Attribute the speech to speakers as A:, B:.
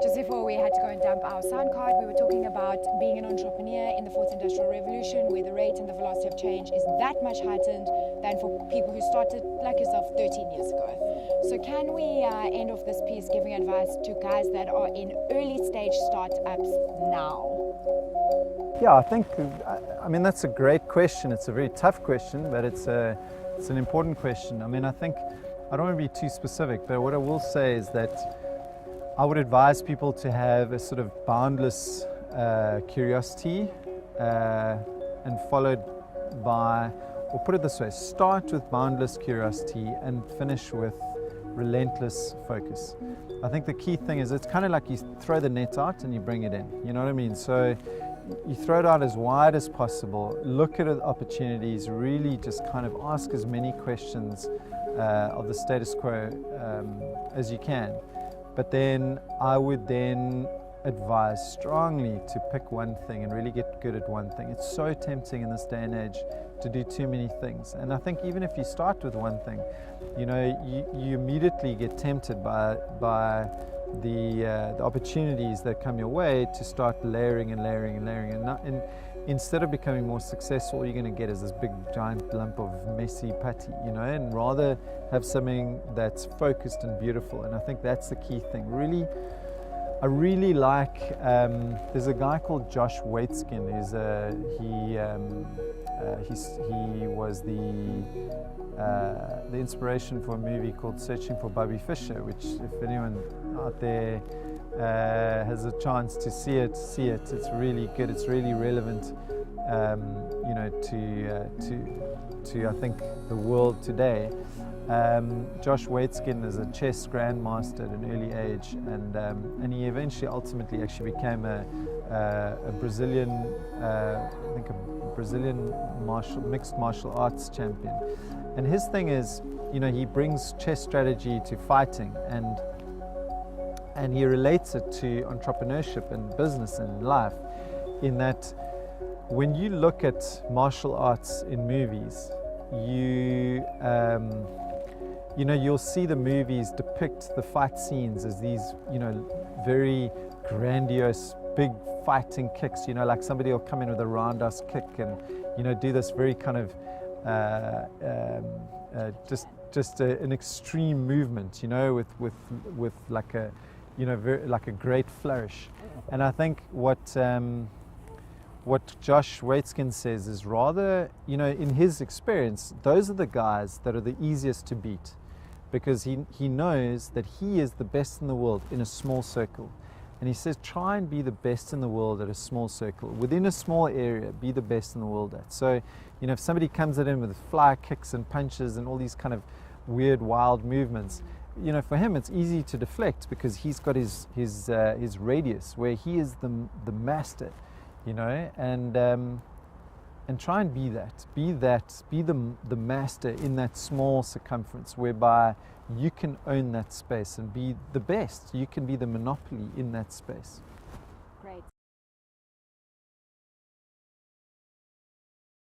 A: Just before we had to go and dump our sound card, we were talking about being an entrepreneur in the fourth industrial revolution, where the rate and the velocity of change is that much heightened than for people who started like yourself 13 years ago. So can we end off this piece giving advice to guys that are in early stage startups now?
B: Yeah, I mean, that's a great question. It's a very tough question, but it's an important question. I mean, I don't want to be too specific, but what I will say is that I would advise people to have a sort of boundless curiosity and followed by, or put it this way, start with boundless curiosity and finish with relentless focus. I think the key thing is it's kind of like you throw the net out and you bring it in, you know what I mean? So you throw it out as wide as possible, look at opportunities, really just kind of ask as many questions of the status quo as you can. But then I would then advise strongly to pick one thing and really get good at one thing. It's so tempting in this day and age to do too many things. And I think even if you start with one thing, you know, you immediately get tempted by the opportunities that come your way to start layering and layering and layering. And instead of becoming more successful, all you're going to get is this big giant lump of messy putty, you know, and rather have something that's focused and beautiful. And I think that's the key thing. Really, I really like, there's a guy called Josh Waitzkin. He was the inspiration for a movie called Searching for Bobby Fischer, which if anyone out there has a chance to see it. It's really good. It's really relevant, you know, to I think the world today. Josh Waitzkin is a chess grandmaster at an early age, and he eventually, ultimately, actually became a Brazilian, I think a Brazilian mixed martial arts champion. And his thing is, you know, he brings chess strategy to fighting, and he relates it to entrepreneurship and business and life, in that when you look at martial arts in movies, you know, you'll see the movies depict the fight scenes as these, you know, very grandiose, big fighting kicks, you know, like somebody will come in with a roundhouse kick and, you know, do this very kind of just an extreme movement, you know, with like a, you know, very, like a great flourish. And I think what Josh Waitzkin says is rather, you know, in his experience, those are the guys that are the easiest to beat, because he knows that he is the best in the world in a small circle. And he says, try and be the best in the world at a small circle. Within a small area, be the best in the world at. So, you know, if somebody comes at him with fly kicks and punches and all these kind of weird, wild movements, you know, for him it's easy to deflect because he's got his radius where he is the master, you know, and try and be the master in that small circumference, whereby you can own that space and be the best. You can be the monopoly in that space.